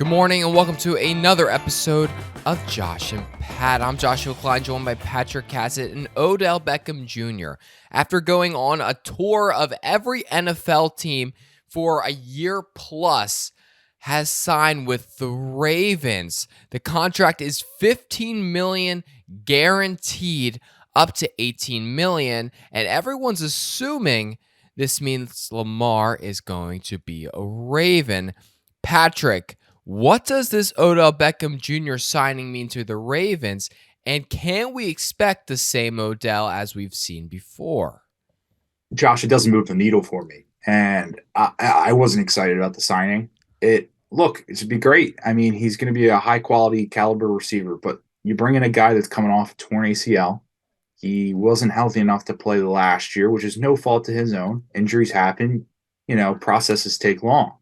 Good morning and welcome to another episode of Josh and Pat. I'm Joshua Klein, joined by Patrick Cassett and Odell Beckham Jr. After going on a tour of every NFL team for a year plus, has signed with the Ravens. The contract is $15 million guaranteed up to $18 million, and everyone's assuming this means Lamar is going to be a Raven. Patrick, what does this Odell Beckham Jr. signing mean to the Ravens, and can we expect the same Odell as we've seen before? Josh, it doesn't move the needle for me, and I wasn't excited about the signing. It should be great. I mean, he's going to be a high quality caliber receiver, but you bring in a guy that's coming off a torn ACL. He wasn't healthy enough to play the last year, which is no fault to his own. Injuries happen, processes take long,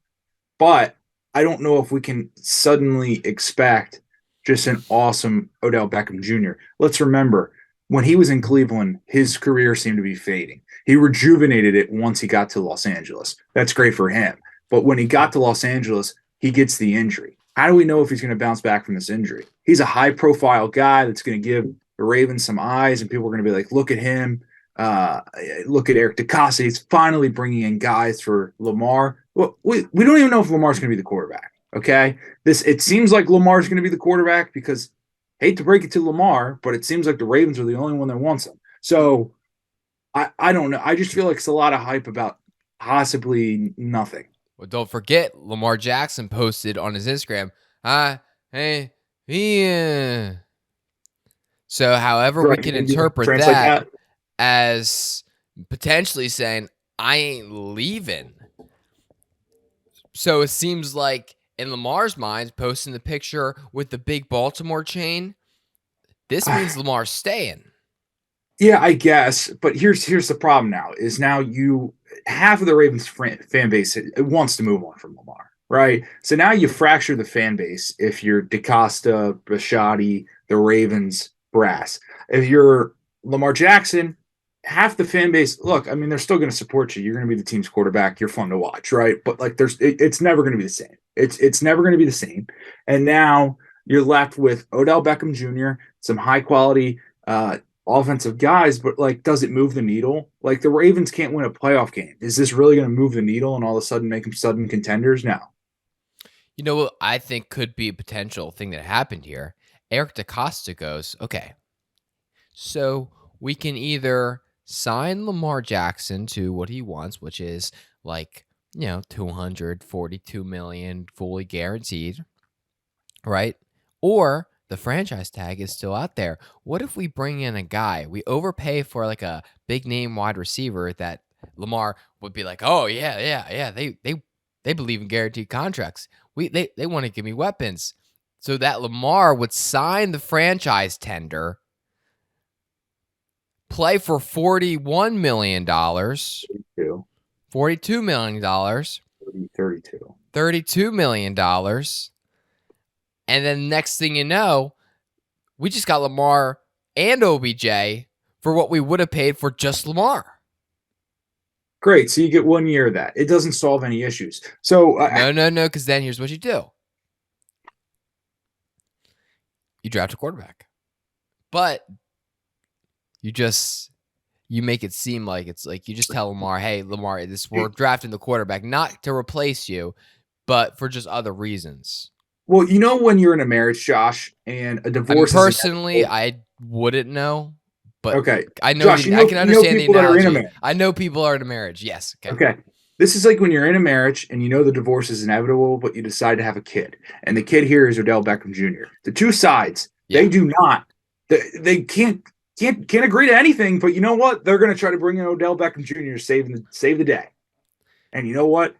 but I don't know if we can suddenly expect just an awesome Odell Beckham Jr. Let's remember, when he was in Cleveland, his career seemed to be fading. He rejuvenated it once he got to Los Angeles. That's great for him. But when he got to Los Angeles, he gets the injury. How do we know if he's going to bounce back from this injury? He's a high-profile guy that's going to give the Ravens some eyes, and people are going to be like, look at him. Look at Eric DeCosta. He's finally bringing in guys for Lamar. Well, we don't even know if Lamar's going to be the quarterback. Okay, it seems like Lamar's going to be the quarterback because, hate to break it to Lamar, but it seems like the Ravens are the only one that wants him. So I don't know. I just feel like it's a lot of hype about possibly nothing. Well, don't forget, Lamar Jackson posted on his Instagram, So however we can interpret that as potentially saying, I ain't leaving. So it seems like in Lamar's mind, posting the picture with the big Baltimore chain, this means Lamar's staying. Yeah, I guess. But here's the problem now, is now half of the Ravens fan base wants to move on from Lamar, right? So now you fracture the fan base if you're DeCosta, Bisciotti, the Ravens brass. If you're Lamar Jackson, half the fan base, look, I mean, they're still going to support you. You're going to be the team's quarterback. You're fun to watch, right? But like, it's never going to be the same. It's never going to be the same. And now you're left with Odell Beckham Jr., some high quality offensive guys, but like, does it move the needle? Like, the Ravens can't win a playoff game. Is this really going to move the needle and all of a sudden make them sudden contenders? No. You know what I think could be a potential thing that happened here? Eric DeCosta goes, okay, so we can either sign Lamar Jackson to what he wants, which is like, $242 million fully guaranteed, right? Or the franchise tag is still out there. What if we bring in a guy, we overpay for like a big name wide receiver that Lamar would be like, oh yeah, they believe in guaranteed contracts. They want to give me weapons. So that Lamar would sign the franchise tender, play for $41 million. $42 million. $32 million. And then next thing you know, we just got Lamar and OBJ for what we would have paid for just Lamar. Great. So you get 1 year of that. It doesn't solve any issues. So no, because then here's what you do. You draft a quarterback. But you make it seem like it's like you just tell Lamar, hey, Lamar, we're drafting the quarterback, not to replace you, but for just other reasons. Well, when you're in a marriage, Josh, and a divorce. Personally, I wouldn't know, but okay. I know. Josh, I can understand the analogy. I know people are in a marriage. Yes. Okay. This is like when you're in a marriage and the divorce is inevitable, but you decide to have a kid, and the kid here is Odell Beckham Jr. The two sides, They do not, they can't agree to anything. But you know what? They're going to try to bring in Odell Beckham Jr. to save the day. And you know what?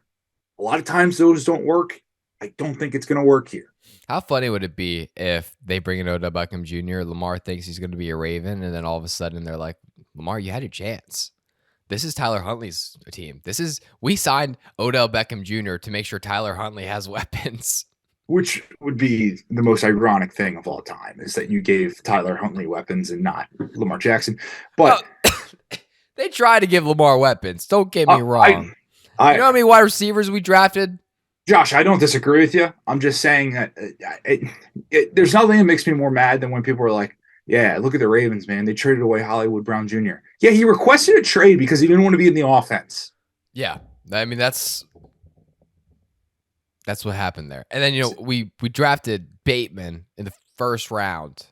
A lot of times those don't work. I don't think it's going to work here. How funny would it be if they bring in Odell Beckham Jr., Lamar thinks he's going to be a Raven, and then all of a sudden they're like, Lamar, you had your chance. This is Tyler Huntley's team. We signed Odell Beckham Jr. to make sure Tyler Huntley has weapons. Which would be the most ironic thing of all time, is that you gave Tyler Huntley weapons and not Lamar Jackson. But they try to give Lamar weapons. Don't get me wrong. You know how many wide receivers we drafted? Josh, I don't disagree with you. I'm just saying that there's nothing that makes me more mad than when people are like, yeah, look at the Ravens, man. They traded away Hollywood Brown Jr. Yeah, he requested a trade because he didn't want to be in the offense. Yeah. I mean, that's what happened there. And then, we drafted Bateman in the first round.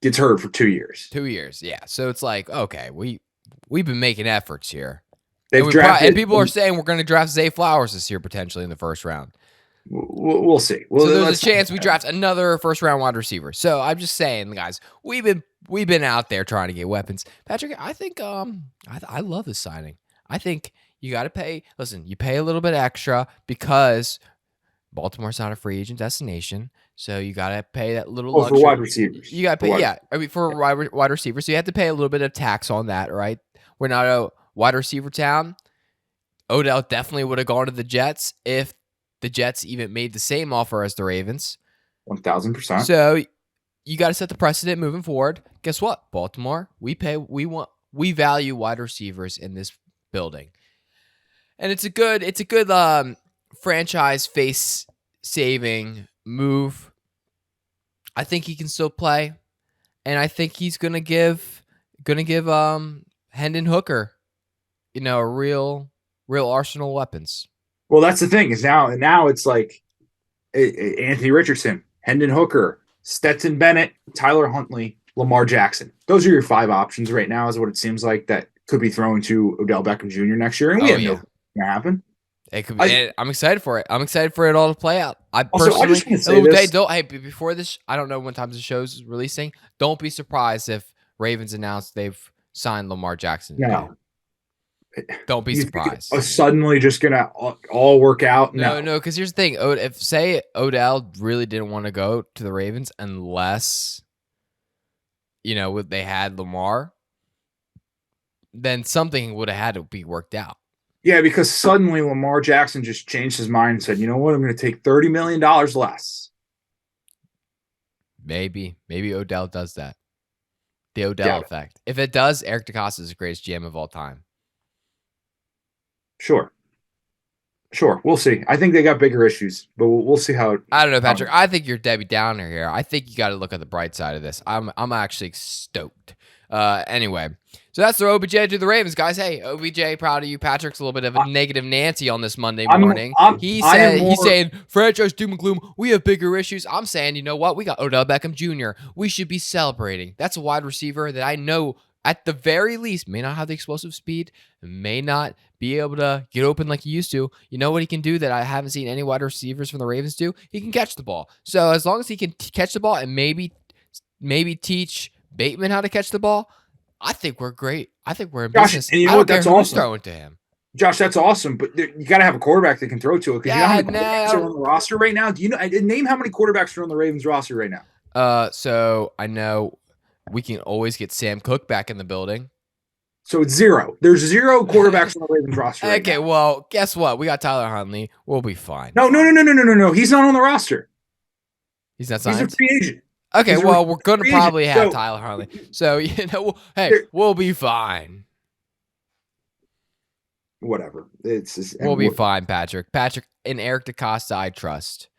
Gets hurt for 2 years. 2 years, yeah. So it's like, okay, we've been making efforts here. They've drafted, and people are saying we're going to draft Zay Flowers this year potentially in the first round. We'll see. Well, so there's a chance we draft another first-round wide receiver. So I'm just saying, guys, we've been out there trying to get weapons. Patrick, I think I love this signing. I think you got to pay. Listen, you pay a little bit extra because Baltimore's not a free agent destination, so you got to pay that little. For wide receivers, you got to pay. Yeah, I mean for wide receivers, so you have to pay a little bit of tax on that, right? We're not a wide receiver town. Odell definitely would have gone to the Jets if the Jets even made the same offer as the Ravens. 1,000%. So you got to set the precedent moving forward. Guess what, Baltimore? We value wide receivers in this building, and it's a good franchise face saving move. I think he can still play, and I think he's gonna give Hendon Hooker, a real arsenal of weapons. Well, that's the thing is now it's like Anthony Richardson, Hendon Hooker, Stetson Bennett, Tyler Huntley, Lamar Jackson. Those are your 5 options right now, is what it seems like that could be thrown to Odell Beckham Jr. next year, and we have no going to happen. It could be. I'm excited for it. I'm excited for it all to play out. I just want to say this. Before this, I don't know when times the show's releasing. Don't be surprised if Ravens announced they've signed Lamar Jackson. No. Don't be surprised. Suddenly just going to all work out? No, because here's the thing. If, say, Odell really didn't want to go to the Ravens unless, they had Lamar, then something would have had to be worked out. Yeah, because suddenly Lamar Jackson just changed his mind and said, you know what, I'm going to take $30 million less. Maybe Odell does that. The Odell effect. If it does, Eric DeCosta is the greatest GM of all time. Sure. We'll see. I think they got bigger issues, but we'll see how. I don't know, Patrick. I think you're Debbie Downer here. I think you got to look at the bright side of this. I'm actually stoked. Anyway, so that's the OBJ to the Ravens, guys. Hey, OBJ, proud of you. Patrick's a little bit of a negative Nancy on this Monday morning. He's saying franchise doom and gloom. We have bigger issues. I'm saying, you know what? We got Odell Beckham Jr. We should be celebrating. That's a wide receiver that I know at the very least may not have the explosive speed, may not be able to get open like he used to. You know what he can do that I haven't seen any wide receivers from the Ravens do? He can catch the ball. So as long as he can catch the ball and maybe teach Bateman how to catch the ball, I think we're great. I think we're in business. And you know what? That's awesome. Throwing to him. Josh, that's awesome, but you got to have a quarterback that can throw to it. Because you know how many quarterbacks are on the roster right now? Do you know? Name how many quarterbacks are on the Ravens roster right now? So I know we can always get Sam Cook back in the building. So it's 0. There's 0 quarterbacks on the Ravens roster. Right now. Well, guess what? We got Tyler Huntley. We'll be fine. No. He's not on the roster. He's not signed? He's a free agent. Okay, well, we're going to probably have Tyler Huntley. So, we'll be fine. Whatever. We'll be fine, Patrick. Patrick and Eric DeCosta, I trust.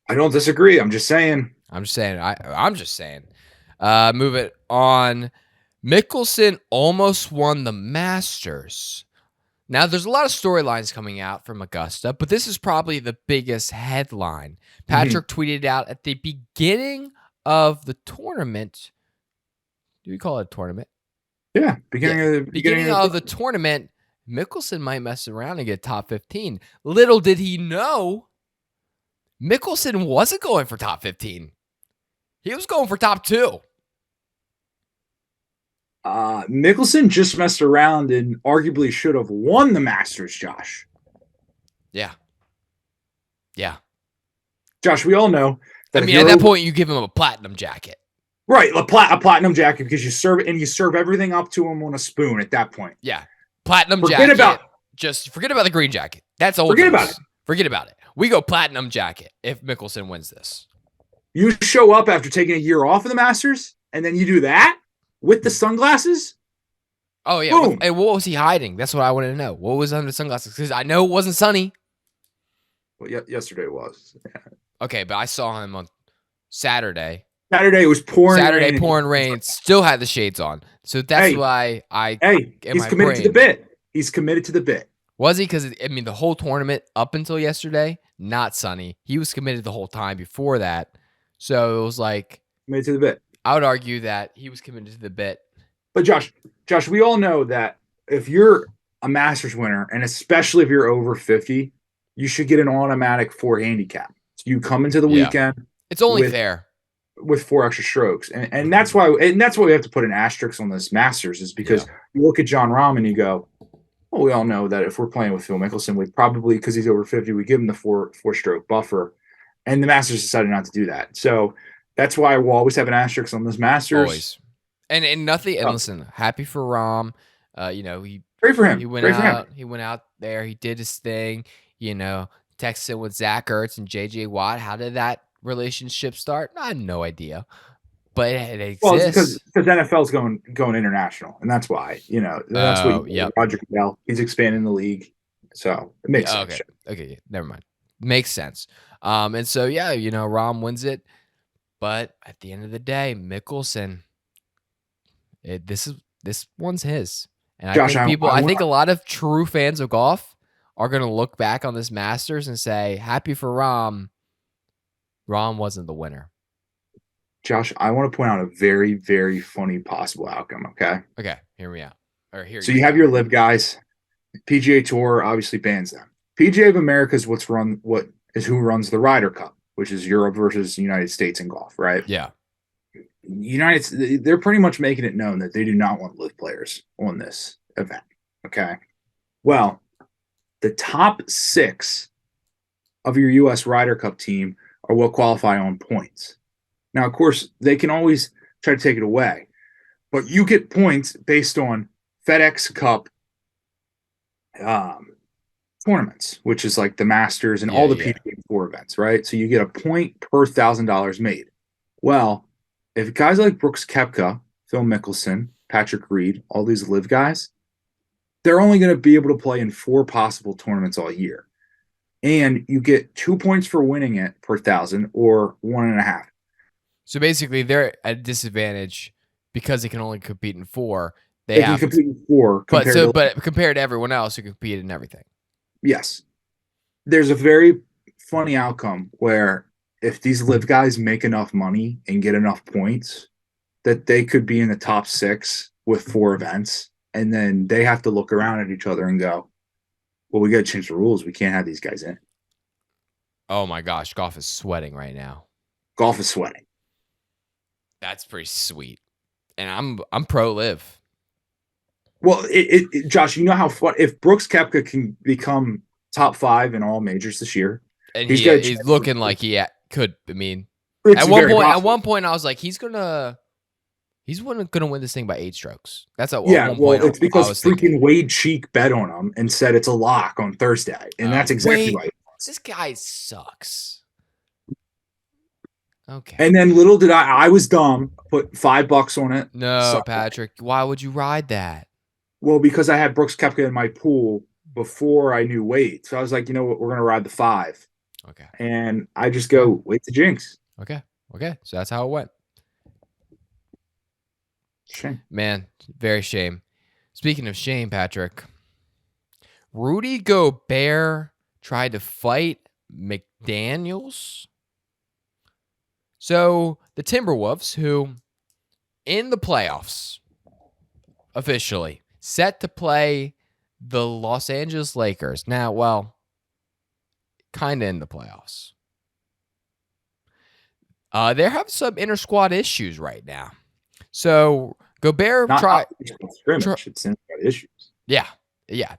I don't disagree. I'm just saying. I'm just saying. Move it on. Mickelson almost won the Masters. Now, there's a lot of storylines coming out from Augusta, but this is probably the biggest headline. Patrick tweeted out at the beginning of the tournament. Do we call it a tournament? Yeah, beginning of the tournament, Mickelson might mess around and get top 15. Little did he know, Mickelson wasn't going for top 15. He was going for top 2. Mickelson just messed around and arguably should have won the Masters, Josh. Yeah. Josh, we all know that. I mean, at that point, you give him a platinum jacket. Right, a platinum jacket because you serve everything up to him on a spoon at that point. Yeah. Platinum jacket. Forget about the green jacket. That's old. Forget about it. We go platinum jacket if Mickelson wins this. You show up after taking a year off of the Masters, and then you do that with the sunglasses? Oh yeah, Boom. and what was he hiding? That's what I wanted to know. What was under the sunglasses? Because I know it wasn't sunny. Well, yesterday was. Yeah. Okay, but I saw him on Saturday. Saturday it was pouring Saturday, rain. pouring rain. Still had the shades on. So that's why in He's my committed to the brain. bit. He's committed to the bit. Was he? Because, I mean, the whole tournament up until yesterday, not sunny. He was committed the whole time before that. So it was like, Committed to the bit. I would argue that he was committed to the bit. But Josh, we all know that if you're a Masters winner, and especially if you're over 50, you should get an automatic 4 handicap. So you come into the weekend. It's only fair. With 4 extra strokes. And that's why we have to put an asterisk on this Masters, is because you look at John Rahm and you go, well, we all know that if we're playing with Phil Mickelson, we probably, because he's over 50, we give him the 4-stroke buffer. And the Masters decided not to do that. So that's why we'll always have an asterisk on this Masters. Always. And nothing. And listen, happy for Rahm. He great for him. He went out. He went out there. He did his thing. Texting with Zach Ertz and JJ Watt. How did that relationship start? I have no idea. But it exists. Well, it's because NFL's going international, and that's why. That's what Roger Goodell. He's expanding the league, so it makes sense. Okay, never mind. Makes sense. And so Rahm wins it, but at the end of the day, Mickelson, this one's his. And Josh, I think a lot of true fans of golf are going to look back on this Masters and say, happy for Rahm. Rahm wasn't the winner. Josh, I want to point out a very, very funny possible outcome, okay? Okay, hear me out. So you have your live guys. PGA Tour obviously bans them. PGA of America is who runs the Ryder Cup, which is Europe versus the United States in golf, right? Yeah. They're pretty much making it known that they do not want live players on this event, okay? Well, the top 6 of your U.S. Ryder Cup team are what qualify on points. Now, of course, they can always try to take it away, but you get points based on FedEx Cup tournaments, which is like the Masters and all the PGA Tour events, right? So you get a point per $1,000 made. Well, if guys like Brooks Koepka, Phil Mickelson, Patrick Reed, all these live guys, they're only going to be able to play in 4 possible tournaments all year. And you get 2 points for winning it per 1,000 or 1.5. So basically, they're at a disadvantage because they can only compete in 4. They can compete in 4. But compared to everyone else who competed in everything. Yes. There's a very funny outcome where if these live guys make enough money and get enough points, that they could be in the top 6 with 4 events. And then they have to look around at each other and go, well, we got to change the rules. We can't have these guys in. Oh, my gosh. Golf is sweating right now. Golf is sweating. That's pretty sweet. And I'm pro live. Well, Josh, you know how fun if Brooks Koepka can become top 5 in all majors this year, and he's looking like he could. I mean, at one point, I was like, he's gonna win this thing by 8 strokes. That's at one point. It's because freaking Wade Cheek bet on him and said it's a lock on Thursday, and that's exactly why. This guy sucks. Okay. And then little did I was dumb. Put $5 on it. No, Patrick. Why would you ride that? Well, because I had Brooks Koepka in my pool before I knew Wade. So I was like, you know what? We're going to ride the 5. Okay. And I just go, wait the jinx. Okay. So that's how it went. Shame. Man, very shame. Speaking of shame, Patrick, Rudy Gobert tried to fight McDaniels. So the Timberwolves, who in the playoffs, officially set to play the Los Angeles Lakers. Now, well, kind of in the playoffs. They're having some inter-squad issues right now. So Gobert tried scrimmage. It's inter-squad issues. Yeah.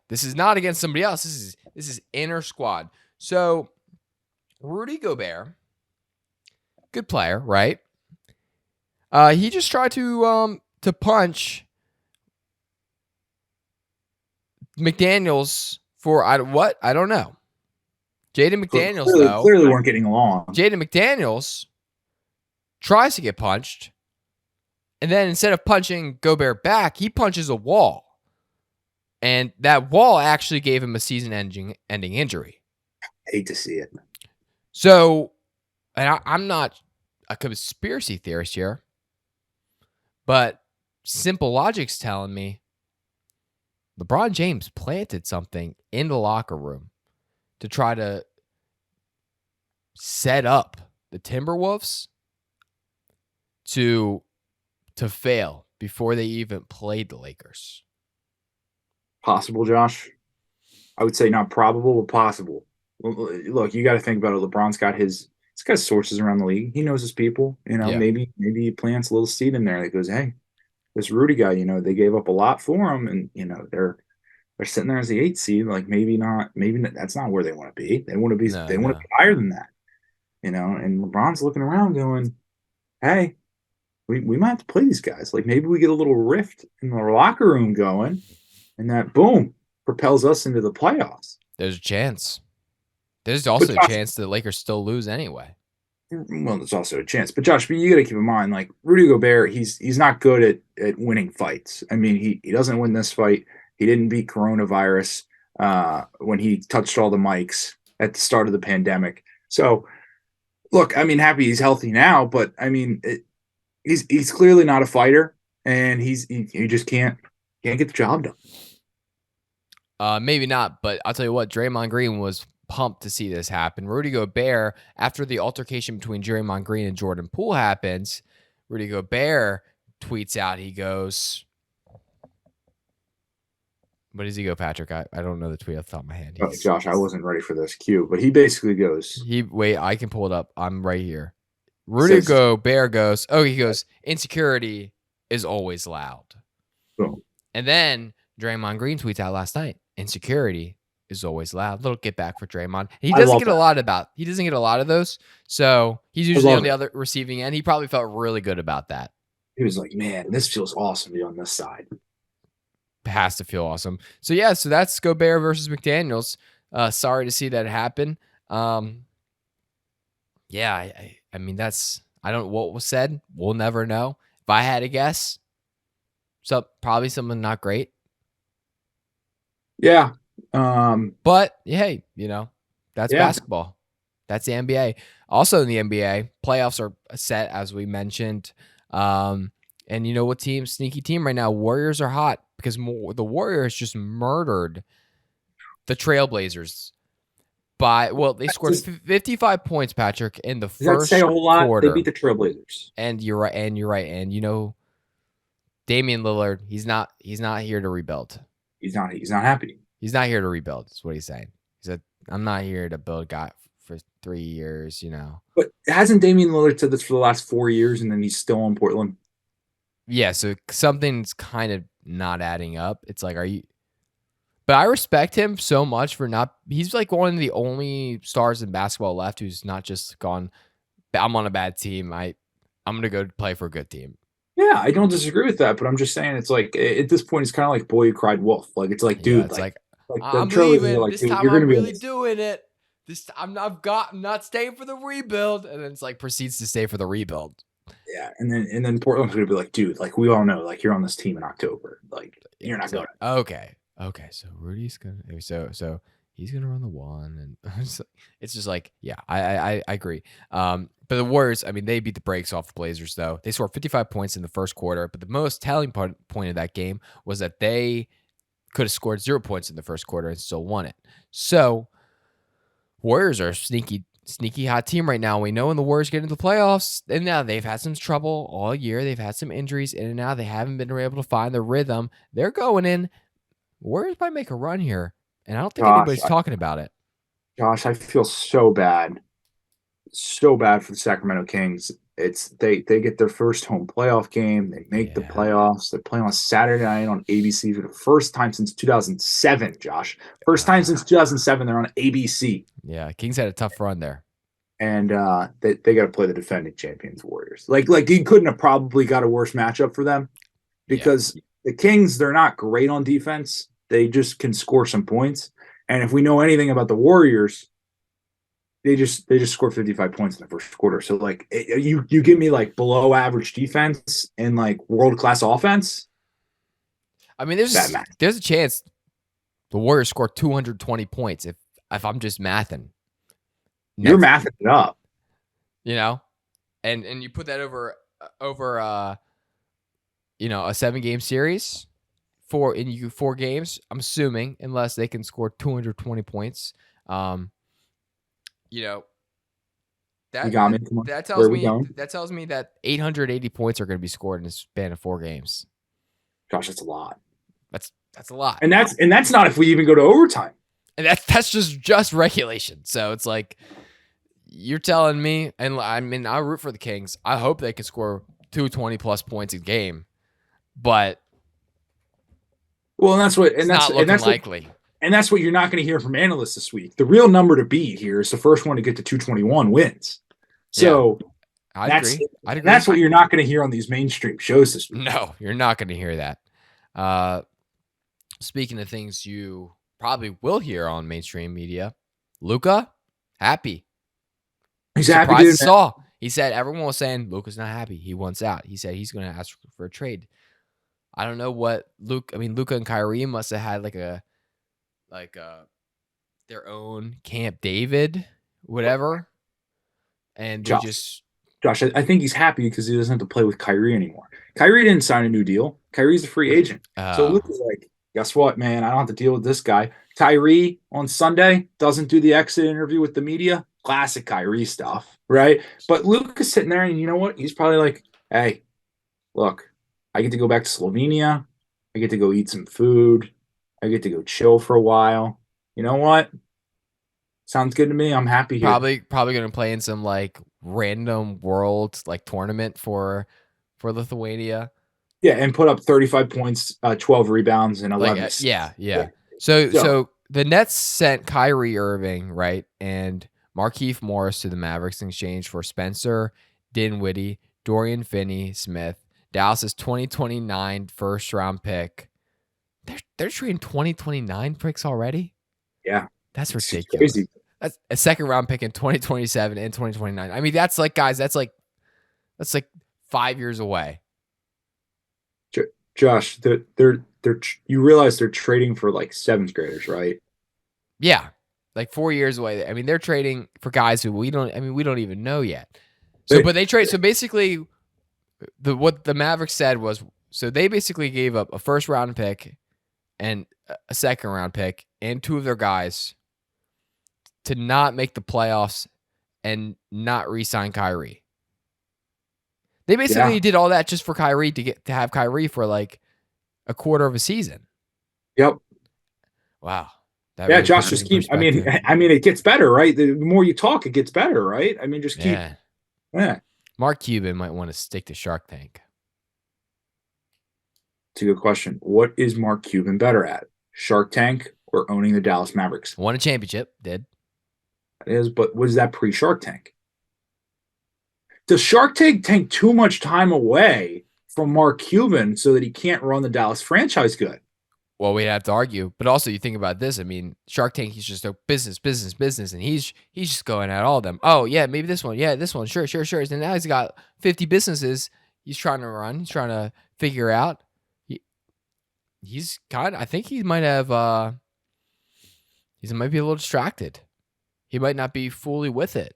This is not against somebody else. This is inter-squad. So Rudy Gobert, good player, right? He just tried to punch McDaniels for what? I don't know. Jaden McDaniels clearly weren't getting along. Jaden McDaniels tries to get punched, and then instead of punching Gobert back, he punches a wall. And that wall actually gave him a season-ending injury. Hate to see it. So, and I'm not a conspiracy theorist here, but simple logic's telling me LeBron James planted something in the locker room to try to set up the Timberwolves to fail before they even played the Lakers. Possible, Josh. I would say not probable, but possible. Look, you got to think about it. LeBron's got he's got sources around the league. He knows his people. Yeah. Maybe he plants a little seed in there that goes, hey, this Rudy guy, they gave up a lot for him, and they're sitting there as the 8th seed. Like maybe not, that's not where they want to be. They want to be No. higher than that. And LeBron's looking around going, hey, we might have to play these guys. Like maybe we get a little rift in the locker room going, and that boom propels us into the playoffs. There's a chance. There's also a chance the Lakers still lose anyway. Well, there's also a chance. But Josh, you got to keep in mind, like Rudy Gobert, he's not good at winning fights. I mean, he doesn't win this fight. He didn't beat coronavirus when he touched all the mics at the start of the pandemic. So, look, I mean, happy he's healthy now, but I mean, he's clearly not a fighter, and he just can't get the job done. Maybe not, but I'll tell you what, Draymond Green was pumped to see this happen. Rudy Gobert, after the altercation between Draymond Green and Jordan Poole happens, Rudy Gobert tweets out, he goes, what does he go, Patrick? I don't know the tweet off the top of my head. Oh, Josh, I wasn't ready for this cue, but he basically goes, wait, I can pull it up. I'm right here. Rudy Gobert goes, he goes, insecurity is always loud. Boom. And then Draymond Green tweets out last night, insecurity is always loud. Little get back for Draymond. He doesn't get he doesn't get a lot of those. So he's usually on the other receiving end. He probably felt really good about that. He was like, man, this feels awesome to be on this side. Has to feel awesome. So yeah, so that's Gobert versus McDaniels. Sorry to see that happen. Yeah, I mean, I don't know what was said. We'll never know. If I had to guess, probably something not great. Yeah. But hey, that's basketball. That's the NBA. Also in the NBA, playoffs are set, as we mentioned. And you know what sneaky team right now? Warriors are hot because the Warriors just murdered the Trailblazers. They scored 55 points, Patrick, in the first say a whole lot? quarter. They beat the Trailblazers. And you're right. And Damian Lillard, he's not here to rebuild. He's not happy. He's not here to rebuild, is what he's saying. He said, I'm not here to build a guy for 3 years, But hasn't Damian Lillard said this for the last 4 years, and then he's still in Portland? Yeah, so something's kind of not adding up. It's like, But I respect him so much for he's like one of the only stars in basketball left who's not just gone, I'm on a bad team. I'm going to go play for a good team. Yeah, I don't disagree with that, but I'm just saying it's like at this point, it's kind of like boy who cried wolf. Like, it's like, dude, it's like I'm leaving. This time I'm really doing it. This time I'm not staying for the rebuild. And then it's like proceeds to stay for the rebuild. Yeah, and then Portland's gonna be like, dude, like we all know, like you're on this team in October, like you're not going. Okay, so Rudy's gonna so he's gonna run the one, and it's just like, yeah, I agree. But the Warriors, I mean, they beat the brakes off the Blazers though. They scored 55 points in the first quarter, but the most telling point of that game was that they could have scored 0 points in the first quarter and still won it. So Warriors are a sneaky hot team right now. We know when the Warriors get into the playoffs, and now they've had some trouble all year. They've had some injuries in and out. They haven't been able to find the rhythm. They're going in. Warriors might make a run here, and I don't think anybody's talking about it. Josh, I feel so bad for the Sacramento Kings. It's they get their first home playoff game. They make the playoffs. They're playing on Saturday night on ABC for the first time since 2007, Josh. First time since 2007 they're on ABC. Yeah, Kings had a tough run there. And they got to play the defending champions Warriors. Like you couldn't have probably got a worse matchup for them because the Kings, they're not great on defense. They just can score some points. And if we know anything about the Warriors, they just scored 55 points in the first quarter. So like you give me like below average defense and like world class offense. I mean, there's a chance The Warriors scored 220 points. If I'm just mathing, You're mathing it up. You know, and you put that over a 7-game series, 4 games. I'm assuming, unless they can score 220 points. You know, you got me. that tells me that 880 points are going to be scored in a span of 4 games. Gosh, that's a lot. That's a lot. And that's not if we even go to overtime. And that's just regulation. So it's like, you're telling me, and I mean, I root for the Kings. I hope they can score 220 plus points a game, but and that's likely. And that's what you're not going to hear from analysts this week. The real number to beat here is the first one to get to 221 wins. So I'd agree. That's what you're not going to hear on these mainstream shows this week. No, you're not going to hear that. Speaking of things you probably will hear on mainstream media, Luka, happy. He's happy. He said everyone was saying Luka's not happy. He wants out. He said he's going to ask for a trade. I don't know what Luka and Kyrie must have had like their own Camp David, whatever. And they Josh, I think he's happy because he doesn't have to play with Kyrie anymore. Kyrie didn't sign a new deal. Kyrie's a free agent. So Luka's like, guess what, man? I don't have to deal with this guy. Kyrie on Sunday doesn't do the exit interview with the media. Classic Kyrie stuff, right? But Luka's sitting there, and you know what? He's probably like, hey, look, I get to go back to Slovenia. I get to go eat some food. I get to go chill for a while. You know what? Sounds good to me. I'm happy here. Probably going to play in some like random world like tournament for Lithuania. Yeah, and put up 35 points, 12 rebounds, and 11 assists. Yeah. So the Nets sent Kyrie Irving, right, and Markieff Morris to the Mavericks in exchange for Spencer Dinwiddie, Dorian Finney-Smith, Dallas's 2029 first-round pick. They're trading 2029 picks already? Yeah. That's ridiculous. Crazy. That's a second-round pick in 2027 and 2029. I mean, that's like 5 years away. Josh, they're you realize they're trading for like 7th graders, right? Yeah. Like 4 years away. I mean, they're trading for guys who we don't even know yet. So, but they trade. So basically, what the Mavericks said was, so they basically gave up a first round pick and a second round pick and 2 of their guys to not make the playoffs and not re-sign Kyrie. They basically did all that just for Kyrie to have Kyrie for like a quarter of a season. Yep. Wow. Really Josh, just keep. I mean, it gets better, right? The more you talk, it gets better, right? I mean, just keep. Yeah. Mark Cuban might want to stick to Shark Tank. It's a good question. What is Mark Cuban better at? Shark Tank or owning the Dallas Mavericks? Won a championship, did. That is, but was that pre-Shark Tank? Does Shark Tank take too much time away from Mark Cuban so that he can't run the Dallas franchise good? Well, we'd have to argue. But also, you think about this. I mean, Shark Tank, he's just a business. And he's just going at all of them. Oh, yeah, maybe this one. Yeah, this one. Sure. And now he's got 50 businesses he's trying to run. He's trying to figure out. I think he might have, he might be a little distracted. He might not be fully with it.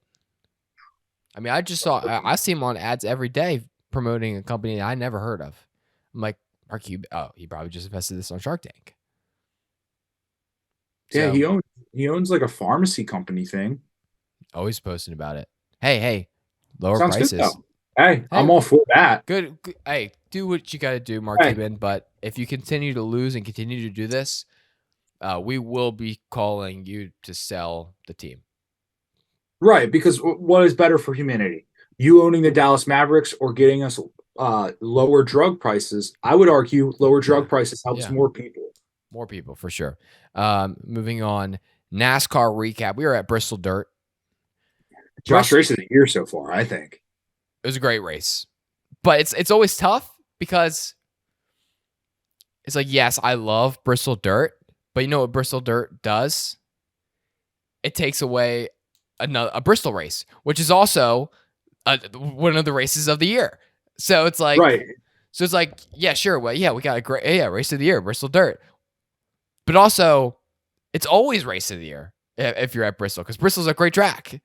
I mean, I see him on ads every day promoting a company I never heard of. I'm like, Mark Cuban, he probably just invested this on Shark Tank. Yeah, he owns like a pharmacy company thing. Always posting about it. Hey, lower Sounds prices. Good, hey, I'm all for that. Good. Hey, do what you got to do, Mark Cuban. But if you continue to lose and continue to do this, we will be calling you to sell the team. Right, because what is better for humanity? You owning the Dallas Mavericks or getting us lower drug prices? I would argue lower drug prices helps more people. More people, for sure. Moving on, NASCAR recap. We were at Bristol Dirt. Best race of the year so far, I think. It was a great race. But it's always tough because it's like, yes, I love Bristol Dirt, but you know what Bristol Dirt does? It takes away a Bristol race, which is also one of the races of the year. So it's like, right. So it's like, yeah, sure. Well, yeah, we got a great race of the year, Bristol Dirt. But also, It's always race of the year if you're at Bristol, because Bristol's a great track.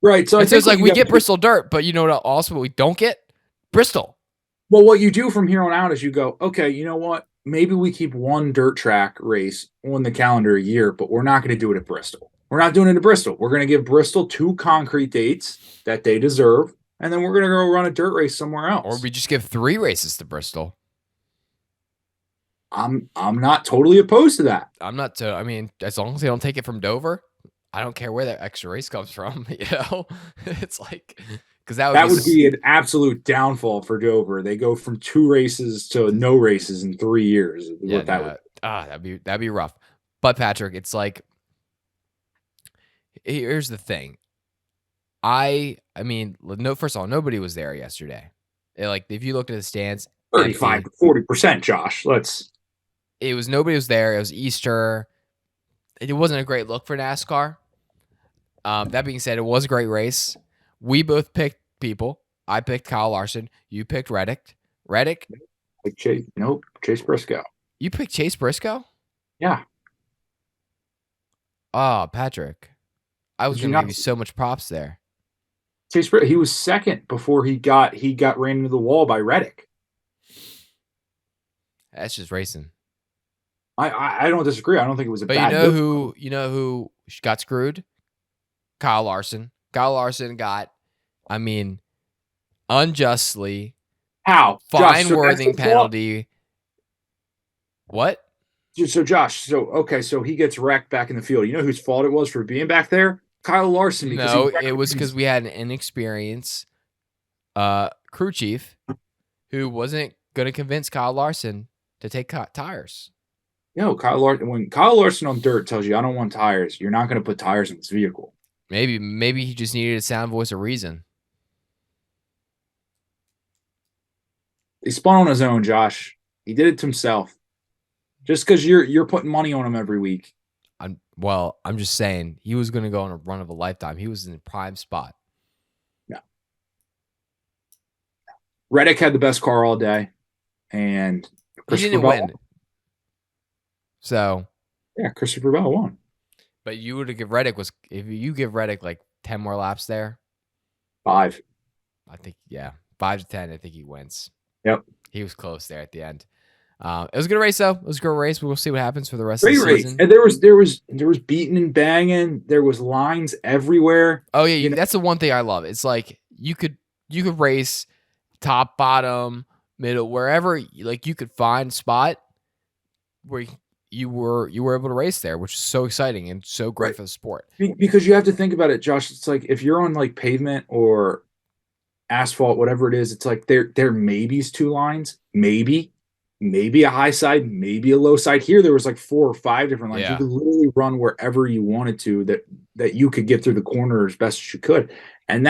Right. So I And so think it's like we get Bristol dirt, but you know what? Also, what we don't get Bristol. well, what you do from here on out is you go, okay, you know what? Maybe we keep one dirt track race on the calendar a year, but we're not going to do it at Bristol. We're not doing it at Bristol. We're going to give Bristol 2 concrete dates that they deserve, and then we're going to go run a dirt race somewhere else. Or we just give 3 races to Bristol. I'm not totally opposed to that. I'm not. I mean, as long as they don't take it from Dover, I don't care where that extra race comes from. You know, it's like because that would be an absolute downfall for Dover. They go from 2 races to no races in 3 years. Yeah, that'd be rough. But Patrick, it's like here's the thing. I mean, no. First of all, nobody was there yesterday. Like if you looked at the stands, 35 to 40%, Josh. Nobody was there. It was Easter. It wasn't a great look for NASCAR. That being said, it was a great race. We both picked people. I picked Kyle Larson. You picked Reddick. Chase Briscoe. You picked Chase Briscoe? Yeah. Oh, Patrick. I was going to give you so much props there. Chase Briscoe, he was second before he got ran into the wall by Reddick. That's just racing. I don't disagree. I don't think it was a bad. But you know who got screwed? Kyle Larson. Kyle Larson got, I mean, unjustly. How? Fine-worthing penalty. What? So Josh, so he gets wrecked back in the field. You know whose fault it was for being back there? Kyle Larson. No, it was because we had an inexperienced crew chief who wasn't going to convince Kyle Larson to take tires. No, when Kyle Larson on dirt tells you I don't want tires, you're not going to put tires in this vehicle. Maybe he just needed a sound voice of reason. He spun on his own, Josh. He did it to himself. Just because you're putting money on him every week. I'm just saying he was going to go on a run of a lifetime. He was in a prime spot. Yeah. Reddick had the best car all day, and he didn't win. So, yeah, Christopher Bell won. But you would give Reddick if you give Reddick like 10 more laps there. 5. I think 5 to 10. I think he wins. Yep. He was close there at the end. It was a good race though. It was a good race. We'll see what happens for the rest of the season. And there was beating and banging. There was lines everywhere. Oh yeah, that's the one thing I love. It's like you could race top, bottom, middle, wherever like you could find a spot where you were able to race there, which is so exciting and so great for the sport. Because you have to think about it, Josh. It's like if you're on like pavement or asphalt, whatever it is, it's like there maybe's 2 lines, maybe a high side, maybe a low side. Here there was like 4 or 5 different lines. Yeah. You could literally run wherever you wanted to that you could get through the corner as best as you could. And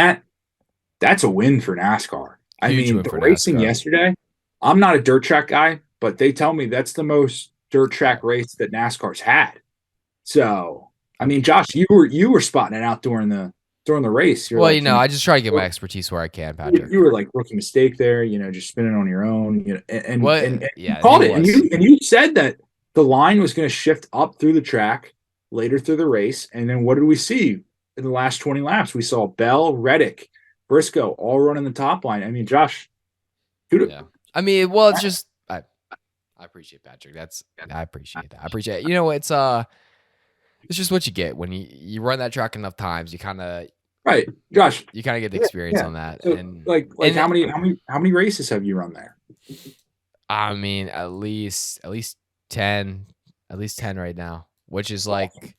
that's a win for NASCAR. I mean, the racing yesterday, I'm not a dirt track guy, but they tell me that's the most dirt track race that NASCAR's had. So, I mean, Josh, you were spotting it out during the race. Well, like, I just try to get my expertise where I can, Patrick. You were like rookie mistake there, just spinning on your own, and yeah, you called it. And you said that the line was going to shift up through the track later through the race. And then what did we see in the last 20 laps? We saw Bell, Reddick, Briscoe all running the top line. I mean, Josh, yeah. I mean, well, it's just I appreciate Patrick. I appreciate that. I appreciate it. It's just what you get when you run that track enough times. You kind of right, Josh. You kind of get the experience on that. So, and how many races have you run there? I mean, at least 10 right now, which is like,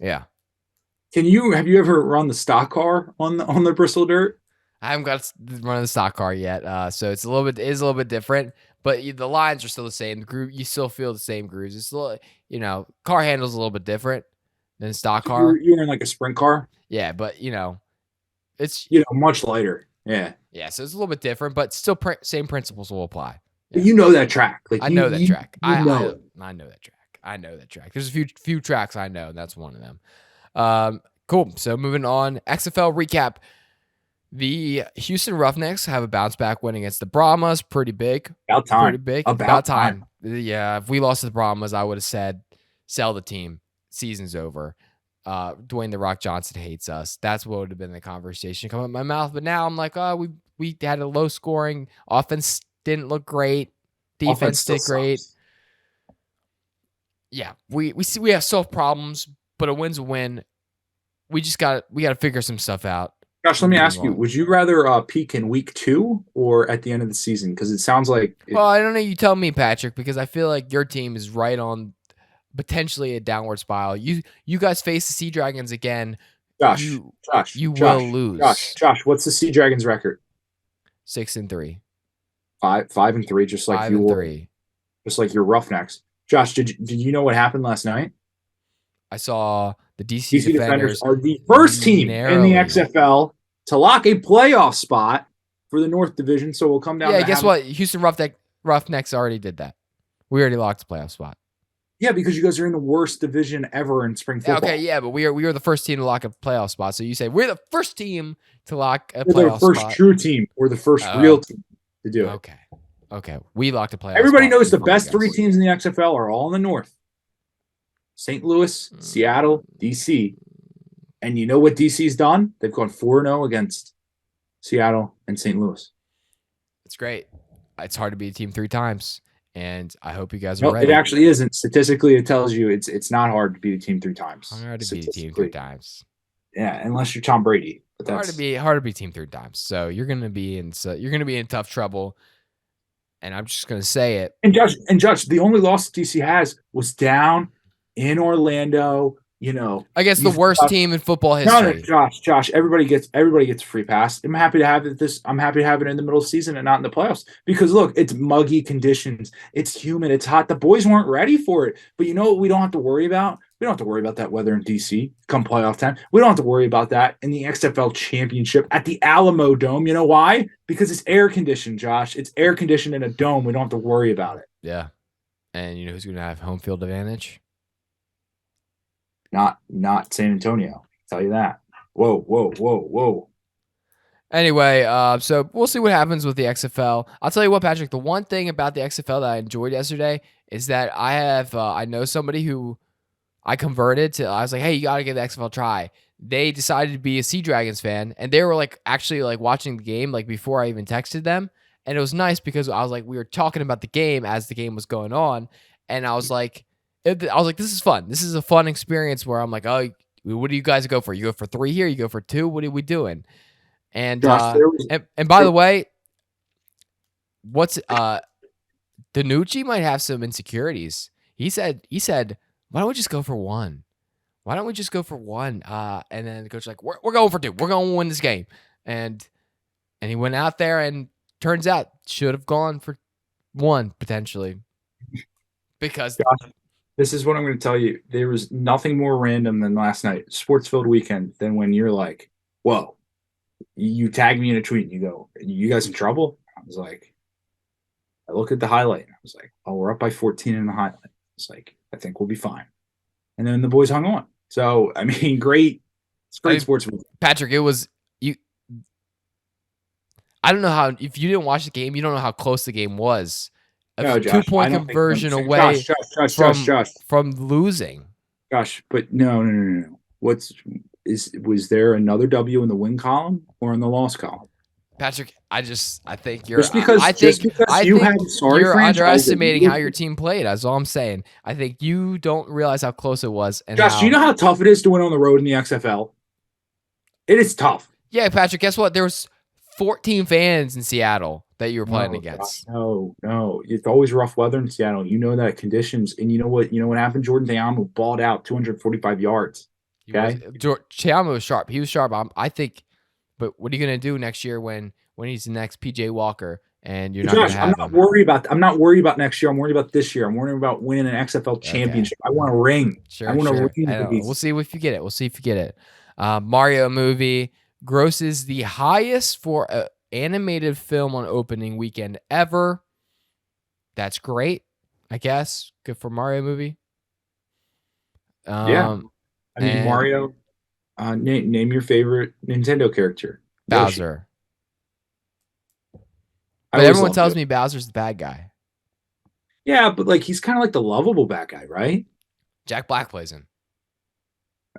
yeah. Have you ever run the stock car on the Bristol dirt? I haven't got to run the stock car yet, so it is a little bit different. But the lines are still the same. The groove, you still feel the same grooves. It's a little, car handles a little bit different than stock car. You're in like a sprint car. Yeah, but it's much lighter. Yeah. Yeah, so it's a little bit different, but still same principles will apply. Yeah. You know that track. Like I know that track. I know that track. I know that track. There's a few tracks I know, and that's one of them. Cool. So moving on, XFL recap. The Houston Roughnecks have a bounce back win against the Brahmas. Pretty big. About time. Pretty big. About time. Yeah, if we lost to the Brahmas, I would have said sell the team. season's over. Dwayne The Rock Johnson hates us. That's what would have been the conversation coming out of my mouth. But now I'm like, oh, we had a low scoring offense, didn't look great. Offense Defense still did great. sucks. Yeah, we have solved problems, but a win's a win. We got to figure some stuff out. Josh, let me ask you: on. would you rather peak in week 2 or at the end of the season? Because it sounds like Well, I don't know. You tell me, Patrick, because I feel like your team is right on potentially a downward spiral. You guys face the Sea Dragons again. Josh, You will lose. Josh. What's the Sea Dragons record? 6-3. 5-3, just like you were, 5-3. just like your Roughnecks. Josh, did you know what happened last night? I saw the DC DC Defenders Defenders are the first team in the XFL to lock a playoff spot for the North Division. So we'll come down. Yeah, guess what? Houston Roughnecks already did that. We already locked the playoff spot. Yeah, because you guys are in the worst division ever in spring football. Okay, yeah, but we are the first team to lock a playoff spot. So you say we're the first team to lock a playoff spot. We're the first true team. We're the first real team to do it. Okay. We locked a playoff. Everybody spot knows the best 3 teams in the XFL are all in the North. St. Louis, Seattle, DC. And you know what DC's done? They've gone 4-0 against Seattle and St. Louis. It's great. It's hard to beat a team 3 times. And I hope you guys are ready. It actually isn't. Statistically, it tells you it's not hard to beat a team 3 times. Hard to beat a team 3 times. Yeah, unless you're Tom Brady. But that's hard to beat team 3 times. So you're gonna be in tough trouble. And I'm just gonna say it. And Judge, the only loss DC has was down in Orlando. Against the worst team in football history. No, Josh. Everybody gets a free pass. I'm happy to have it. I'm happy to have it in the middle of the season and not in the playoffs because look, it's muggy conditions. It's humid. It's hot. The boys weren't ready for it. But you know what? We don't have to worry about. We don't have to worry about that weather in DC come playoff time. We don't have to worry about that in the XFL championship at the Alamo Dome. You know why? Because it's air conditioned, Josh. It's air conditioned in a dome. We don't have to worry about it. Yeah, and you know who's going to have home field advantage? Not San Antonio. I'll tell you that. Whoa. Anyway, so we'll see what happens with the XFL. I'll tell you what, Patrick, the one thing about the XFL that I enjoyed yesterday is that I know somebody who I converted to. I was like, hey, you got to give the XFL a try. They decided to be a Sea Dragons fan, and they were actually watching the game before I even texted them. And it was nice because I was we were talking about the game as the game was going on, and I was like, this is fun. This is a fun experience where I'm like, oh, what do you guys go for? You go for 3 here? You go for 2? What are we doing? And Josh, and by the way, what's Danucci might have some insecurities. He said, why don't we just go for 1? Why don't we just go for 1? And then the coach we're going for 2. We're going to win this game. And he went out there and turns out should have gone for 1 potentially. Because Josh, this is what I'm going to tell you. There was nothing more random than last night, sports-filled weekend, than when you're like, whoa, you tag me in a tweet and you go, you guys in trouble? I was like, I look at the highlight and I was like, oh, we're up by 14 in the highlight. It's like, I think we'll be fine. And then the boys hung on. So, I mean, great. It's great sports weekend. Patrick, it was you. I don't know how, if you didn't watch the game, you don't know how close the game was. No, Josh, 2-point conversion away from losing. Josh, but no. Was there another W in the win column or in the loss column? Patrick, I think you're you're underestimating how your team played. That's all I'm saying. I think you don't realize how close it was. And Josh, do you know how tough it is to win on the road in the XFL? It is tough. Yeah, Patrick, guess what? There was 14 fans in Seattle that you were playing against. No. It's always rough weather in Seattle. You know that conditions. And you know what happened? Jordan Teamu balled out 245 yards. Okay. Teamu was sharp. He was sharp. I think, but what are you going to do next year when he's the next PJ Walker and you're not going to have him? I'm not worried about next year. I'm worried about this year. I'm worried about winning an XFL championship. I want a ring. I want a ring. We'll see if you get it. Mario movie grosses the highest for an animated film on opening weekend ever. That's great, I guess. Good for Mario movie. Yeah. I mean, Mario, name your favorite Nintendo character. Bowser. But everyone tells me Bowser's the bad guy. Yeah, but he's kind of like the lovable bad guy, right? Jack Black plays him.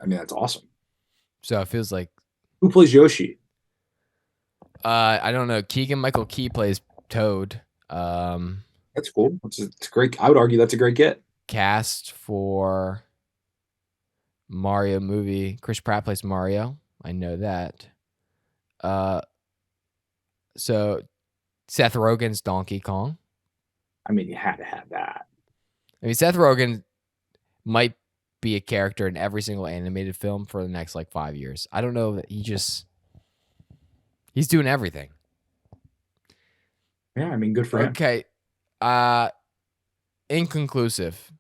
I mean, that's awesome. So it feels like Who plays Yoshi? I don't know. Keegan Michael Key plays Toad. Um, That's cool. It's great. I would argue that's a great get. Cast for Mario movie. Chris Pratt plays Mario. I know that. Uh, so Seth Rogen's Donkey Kong. I mean, you had to have that. I mean, Seth Rogen might be a character in every single animated film for the next like 5 years. I don't know that he's doing everything. Yeah, I mean, good for him. Okay. Inconclusive.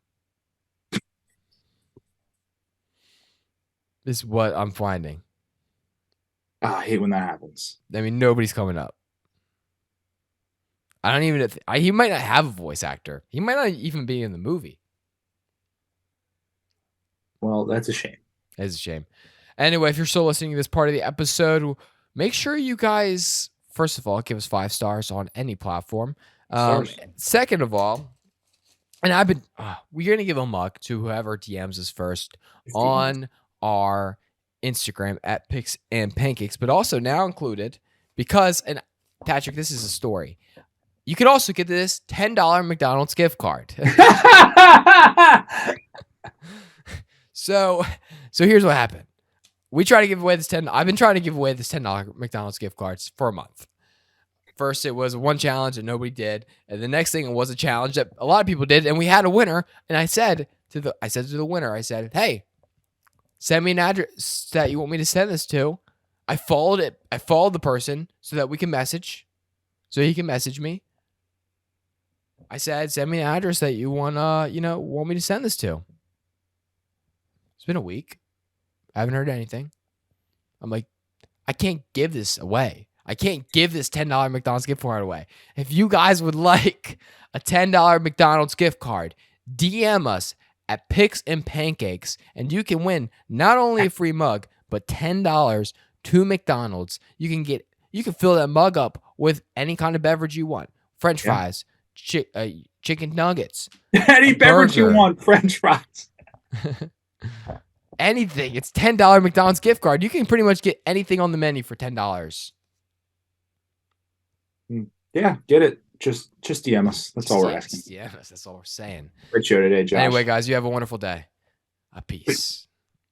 This is what I'm finding. I hate when that happens. I mean, nobody's coming up. I don't even. He might not have a voice actor. He might not even be in the movie. Well, that's a shame. It's a shame. Anyway, if you're still listening to this part of the episode, make sure you guys, first of all, give us 5 stars on any platform. Second of all, and we're going to give a mug to whoever DMs us first on our Instagram at Picks and Pancakes, but also now included because, and Patrick, this is a story. You could also get this $10 McDonald's gift card. So here's what happened. We try to give away this I've been trying to give away this $10 McDonald's gift cards for a month. First, it was one challenge that nobody did, and the next thing was a challenge that a lot of people did, and we had a winner. And I said to the winner, I said, "Hey, send me an address that you want me to send this to." I followed it. I followed the person so that we can message, so he can message me. I said, "Send me an address that you want me to send this to." It's been a week. I haven't heard anything. I'm like, I can't give this away. I can't give this $10 McDonald's gift card away. If you guys would like a $10 McDonald's gift card, DM us at Picks and Pancakes, and you can win not only a free mug, but $10 to McDonald's. You can fill that mug up with any kind of beverage you want. French fries, chicken nuggets. Any beverage you want, French fries. Anything. It's $10 McDonald's gift card. You can pretty much get anything on the menu for $10. Yeah, get it. Just DM us. That's all we're asking. Yeah, that's all we're saying. Great show today, Josh. Anyway, guys, you have a wonderful day. Peace.